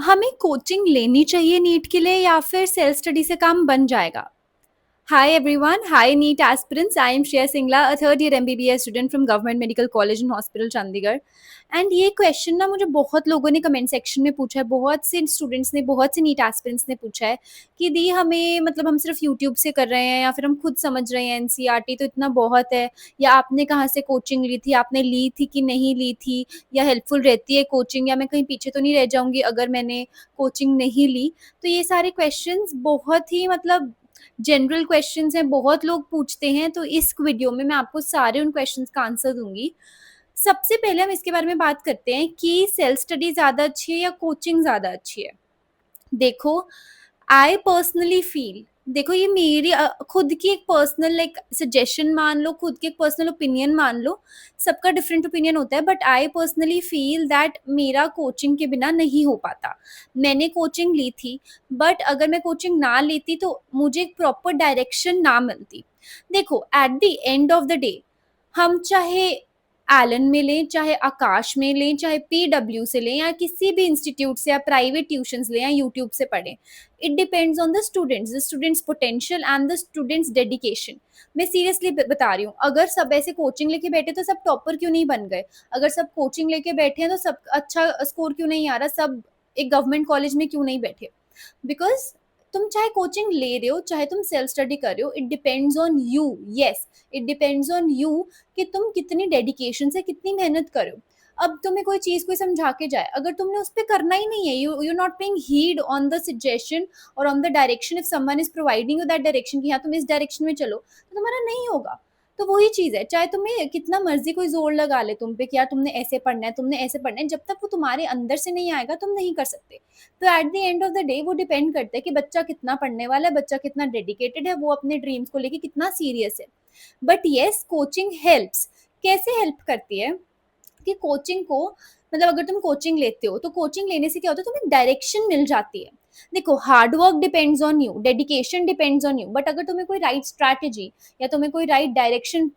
हमें कोचिंग लेनी चाहिए नीट के लिए या फिर सेल्फ स्टडी से काम बन जाएगा? Hi everyone, hi NEET aspirants. I am Shreya Singla, a third year MBBS student from Government Medical College and Hospital Chandigarh. And ये क्वेश्चन ना मुझे बहुत लोगों ने कमेंट सेक्शन में पूछा है, बहुत से स्टूडेंट्स ने, बहुत से नीट एस्पिरेंट्स ने पूछा है कि दी हमें मतलब हम सिर्फ यूट्यूब से कर रहे हैं या फिर हम खुद समझ रहे हैं एनसीईआरटी तो इतना बहुत है, या आपने कहाँ से कोचिंग ली थी, आपने ली थी कि नहीं ली थी, या हेल्पफुल रहती है कोचिंग, या मैं कहीं पीछे तो नहीं रह जाऊंगी अगर मैंने कोचिंग नहीं ली। तो ये सारे क्वेश्चंस बहुत ही मतलब जनरल क्वेश्चंस हैं, बहुत लोग पूछते हैं, तो इस वीडियो में मैं आपको सारे उन क्वेश्चंस का आंसर दूंगी। सबसे पहले हम इसके बारे में बात करते हैं कि सेल्फ स्टडी ज़्यादा अच्छी है या कोचिंग ज़्यादा अच्छी है। देखो, आई पर्सनली फील, देखो ये मेरी खुद की एक पर्सनल लाइक सजेशन मान लो, खुद की एक पर्सनल ओपिनियन मान लो, सबका डिफरेंट ओपिनियन होता है, but I personally feel that मेरा कोचिंग के बिना नहीं हो पाता। मैंने कोचिंग ली थी, बट अगर मैं कोचिंग ना लेती तो मुझे एक प्रॉपर डायरेक्शन ना मिलती। देखो, at the end of the day हम चाहे एलन में लें, चाहे आकाश में लें, चाहे पीडब्ल्यू से लें, या किसी भी इंस्टीट्यूट से, या प्राइवेट ट्यूशंस लें, या यूट्यूब से पढ़ें, it depends on the students potential and the students dedication. मैं सीरियसली बता रही हूँ, अगर सब ऐसे कोचिंग लेके बैठे तो सब टॉपर क्यों नहीं बन गए? अगर सब कोचिंग लेके बैठे हैं तो सब अच्छा स्कोर क्यों नहीं आ रहा? सब एक गवर्नमेंट कॉलेज में क्यों नहीं बैठे? बिकॉज तुम चाहे कोचिंग ले रहे हो, चाहे तुम सेल्फ स्टडी कर रहे हो, it depends on you. Yes, it depends on you कि तुम कितनी डेडिकेशन से, कितनी मेहनत करो। अब तुम्हें कोई चीज़ कोई समझा के जाए, अगर तुमने उस पर करना ही नहीं है, you not paying heed on the suggestion और on the direction, if someone is providing you that direction कि हाँ तुम इस डायरेक्शन में चलो, तो तुम्हारा नहीं होगा। तो वही चीज़ है, चाहे तुम्हें कितना मर्जी कोई जोर लगा ले तुम पे कि यार तुमने ऐसे पढ़ना है, तुमने ऐसे पढ़ना है, जब तक वो तुम्हारे अंदर से नहीं आएगा तुम नहीं कर सकते। तो at the end of the day वो डिपेंड करता है कि बच्चा कितना पढ़ने वाला है, बच्चा कितना डेडिकेटेड है, वो अपने ड्रीम्स को लेके कितना सीरियस है। But yes, coaching helps. कैसे हेल्प करती है कि कोचिंग को, मतलब अगर तुम कोचिंग लेते हो तो कोचिंग लेने से क्या होता है, तुम्हें डायरेक्शन मिल जाती है। देखो, hard work depends on you, dedication depends on you, but अगर तुम्हें कोई राइट स्ट्रैटेजी या तुम्हें कोई राइट डायरेक्शन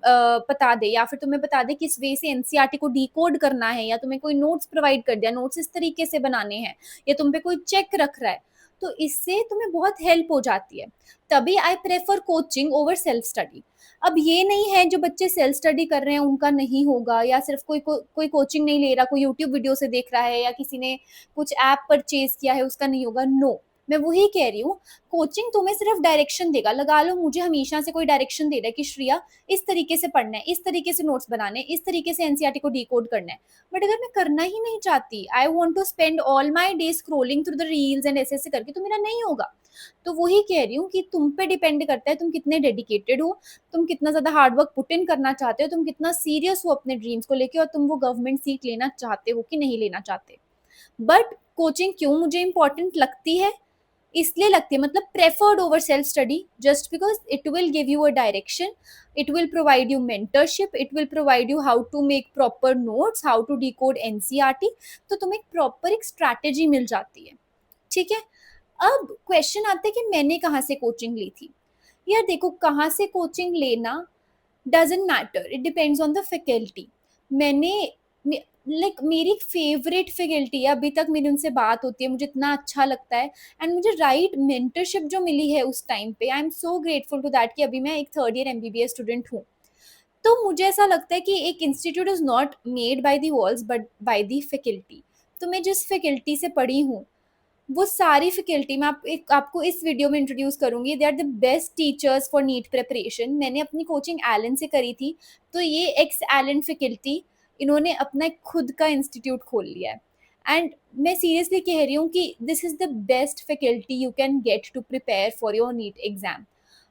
बता दे, या फिर तुम्हें बता दे किस वे से एनसीईआरटी को डिकोड करना है, या तुम्हें कोई नोट्स प्रोवाइड कर दिया, नोट्स इस तरीके से बनाने हैं, या तुम पे कोई चेक रख रहा है, तो इससे तुम्हें बहुत हेल्प हो जाती है। तभी I prefer coaching over self study. अब ये नहीं है जो बच्चे सेल्फ स्टडी कर रहे हैं उनका नहीं होगा, या सिर्फ कोई कोचिंग नहीं ले रहा, कोई यूट्यूब वीडियो से देख रहा है, या किसी ने कुछ ऐप परचेज किया है उसका नहीं होगा। नो, मैं वही कह रही हूँ, कोचिंग तुम्हें सिर्फ डायरेक्शन देगा। लगा लो मुझे हमेशा से कोई डायरेक्शन दे रहा है कि श्रिया इस तरीके से पढ़ना है, इस तरीके से नोट्स बनाने, इस तरीके से एनसीईआरटी को डिकोड करना है, बट अगर मैं करना ही नहीं चाहती, I want to spend all my day scrolling through the reels and ऐसे ऐसे करके, तो मेरा नहीं होगा। तो वही कह रही हूँ कि तुम पे डिपेंड करता है तुम कितने डेडिकेटेड हो, तुम कितना ज़्यादा हार्ड वर्क पुट इन करना चाहते हो, तुम कितना सीरियस हो अपने ड्रीम्स को लेके, और तुम वो गवर्नमेंट सीट लेना चाहते हो कि नहीं लेना चाहते। बट कोचिंग क्यों मुझे इंपॉर्टेंट लगती है? इसलिए लगती है, मतलब preferred over self study, just because it will give you a direction, it will provide you mentorship, it will provide you how to make proper notes, how to decode NCERT. तो तुम्हें proper एक strategy मिल जाती है। ठीक है, अब question आता है कि मैंने कहाँ से कोचिंग ली थी। यार देखो, कहाँ से कोचिंग लेना doesn't matter, it depends on the faculty. मैंने लाइक मेरी फेवरेट फैकल्टी है, अभी तक मेरी उनसे बात होती है, मुझे इतना अच्छा लगता है, एंड मुझे राइट मेंटरशिप जो मिली है उस टाइम पे, I am so grateful to that कि अभी मैं एक थर्ड ईयर एमबीबीएस स्टूडेंट हूँ। तो मुझे ऐसा लगता है कि एक institute is not made by the walls but by the faculty. तो मैं जिस फैकल्टी से पढ़ी हूँ, वो सारी फैकल्टी मैं आपको इस वीडियो में इंट्रोड्यूस करूंगी। They are the best teachers for NEET preparation. मैंने अपनी कोचिंग एलन से करी थी, तो ये एक्स एलन फैकल्टी, इन्होंने अपना एक खुद का इंस्टीट्यूट खोल लिया है, एंड मैं सीरियसली कह रही हूँ कि this is the best faculty you can get to prepare for your NEET exam.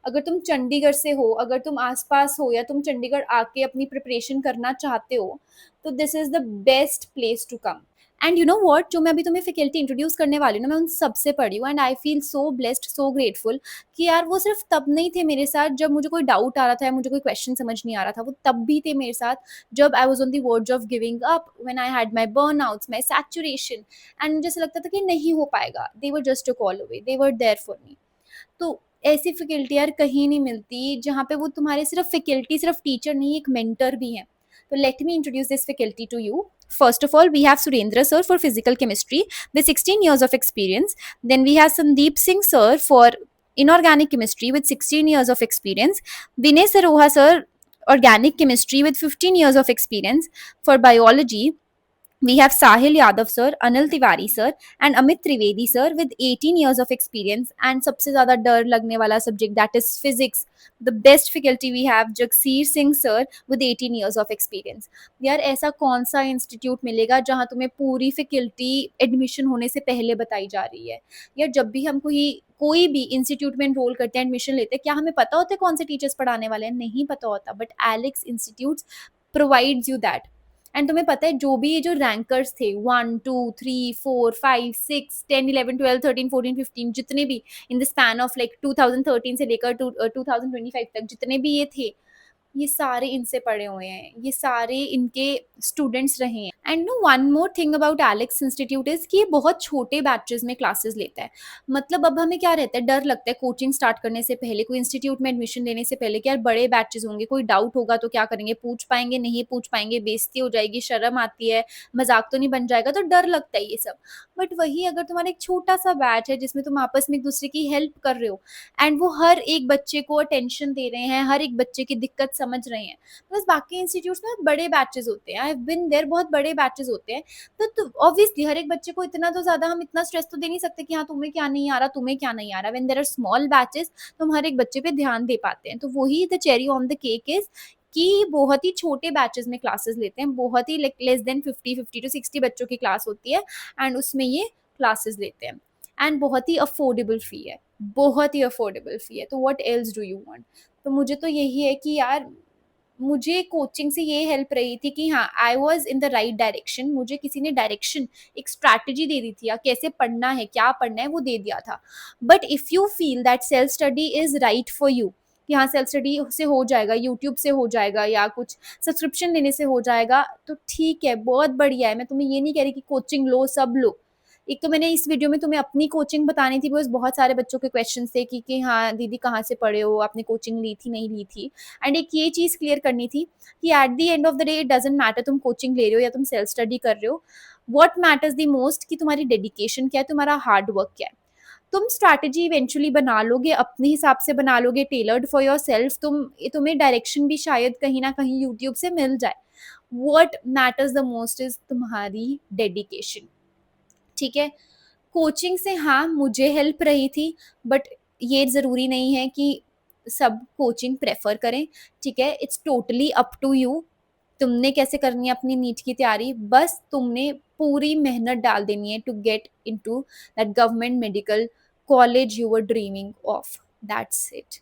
अगर तुम चंडीगढ़ से हो, अगर तुम आसपास हो, या तुम चंडीगढ़ आके अपनी प्रिपरेशन करना चाहते हो, तो this is the best place to come. And you know what, जो मैं अभी तुम्हें फैकल्टी इंट्रोड्यूस करने वाली हूँ ना, मैं उन सबसे पढ़ी हूँ, and I feel so blessed, so grateful कि यार वो सिर्फ तब नहीं थे मेरे साथ जब मुझे कोई डाउट आ रहा था या मुझे कोई क्वेश्चन समझ नहीं आ रहा था, वो तब भी थे मेरे साथ जब I was on the verge of giving up, when I had my burnouts, my saturation, and मुझे ऐसा लगता था कि नहीं हो पाएगा। They were just a call away, they were there for me. तो ऐसी फैकल्टी यार कहीं नहीं मिलती, जहाँ पे वो तुम्हारे सिर्फ फैकल्टी, सिर्फ टीचर नहीं, एक मेंटर भी है। So let me introduce this faculty to you. First of all, we have Surendra sir for physical chemistry with 16 years of experience. Then we have Sandeep Singh sir for inorganic chemistry with 16 years of experience. Vinay Saroha sir, organic chemistry with 15 years of experience. For biology, we have Sahil Yadav sir, Anil Tiwari sir, and Amit Trivedi sir with 18 years of experience. And सबसे ज़्यादा डर लगने वाला subject, that is physics. The best faculty we have Jagsir Singh sir with 18 years of experience. यार ऐसा कौन सा institute मिलेगा जहाँ तुम्हें पूरी फैकल्टी एडमिशन होने से पहले बताई जा रही है? यार जब भी हम कोई भी इंस्टीट्यूट में एनरोल करते हैं, एडमिशन लेते हैं, क्या हमें पता होता है कौन से टीचर्स पढ़ाने वाले हैं? नहीं पता होता, but Alex institutes provides you that. And तुम्हें पता है जो भी ये जो रैंकर्स थे 1 2 3 4 5 6 10 11 12 13 14 15 जितने भी in the span of like 2013 से लेकर 2025 तक जितने भी ये थे, ये सारे इनसे पढ़े हुए हैं, ये सारे इनके स्टूडेंट्स रहे हैं. And no one more thing about Alex institute is कि ये बहुत छोटे बैचेस में क्लासेस लेता है. मतलब अब हमें क्या रहता है, डर लगता है कोचिंग स्टार्ट करने से पहले, कोई इंस्टीट्यूट में एडमिशन लेने से पहले कि यार बड़े बैचेस होंगे, कोई डाउट होगा तो क्या करेंगे, पूछ पाएंगे नहीं पूछ पाएंगे, बेइज्जती हो जाएगी, शर्म आती है, मजाक तो नहीं बन जाएगा, तो डर लगता है ये सब. बट वही अगर तुम्हारा एक छोटा सा बैच है जिसमें तुम आपस में एक दूसरे की हेल्प कर रहे हो एंड वो हर एक बच्चे को अटेंशन दे रहे हैं, हर एक बच्चे की दिक्कत समझ रहे हैं. बस बाकी इंस्टीट्यूट्स में बड़े बैचेस होते हैं, आई हैव बीन देयर, बहुत बड़े बैचेस होते हैं. तो ऑब्वियसली हर एक बच्चे को इतना तो ज्यादा हम इतना स्ट्रेस तो दे नहीं सकते कि हाँ तुम्हें क्या नहीं आ रहा, तुम्हें क्या नहीं आ रहा. When there are small batches तो हम हर एक बच्चे पे ध्यान दे पाते हैं. तो वही the cherry on the cake is कि बहुत ही छोटे बैचेस में क्लासेस लेते हैं, बहुत ही लाइक लेस देन 50 टू 60 बच्चों की क्लास होती है एंड उसमें ये क्लासेस लेते हैं. एंड बहुत ही अफोर्डेबल फी है, बहुत ही अफोर्डेबल फी है. तो what else do you want? तो मुझे तो यही है कि यार मुझे कोचिंग से ये हेल्प रही थी कि हाँ I was in the right direction. मुझे किसी ने डायरेक्शन, एक स्ट्रैटेजी दे दी थी या कैसे पढ़ना है, क्या पढ़ना है, वो दे दिया था. But if you feel that self study is right for you, कि हाँ सेल्फ स्टडी से हो जाएगा, यूट्यूब से हो जाएगा या कुछ सब्सक्रिप्शन लेने से हो जाएगा, तो ठीक है, बहुत बढ़िया है. मैं तुम्हें ये नहीं कह रही कि कोचिंग लो, सब लो. एक तो मैंने इस वीडियो में तुम्हें अपनी कोचिंग बतानी थी, बिकॉज बहुत सारे बच्चों के क्वेश्चन थे कि हाँ दीदी कहाँ से पढ़े हो, आपने कोचिंग ली थी नहीं ली थी. एंड एक ये चीज़ क्लियर करनी थी कि at the end of the day it doesn't matter तुम कोचिंग ले रहे हो या तुम सेल्फ स्टडी कर रहे हो. व्हाट मैटर्स द मोस्ट कि तुम्हारी डेडिकेशन क्या है, तुम्हारा हार्ड वर्क क्या है. तुम स्ट्रैटेजी इवेंचुअली बना लोगे, अपने हिसाब से बना लोगे, टेलर्ड फॉर योर सेल्फ. तुम्हें डायरेक्शन भी शायद कहीं ना कहीं यूट्यूब से मिल जाए. What matters the most is तुम्हारी डेडिकेशन. ठीक है, कोचिंग से हाँ मुझे हेल्प रही थी, बट ये ज़रूरी नहीं है कि सब कोचिंग प्रेफर करें. ठीक है, it's totally up to you. तुमने कैसे करनी है अपनी नीट की तैयारी, बस तुमने पूरी मेहनत डाल देनी है to get into that government medical college you were dreaming of. That's it.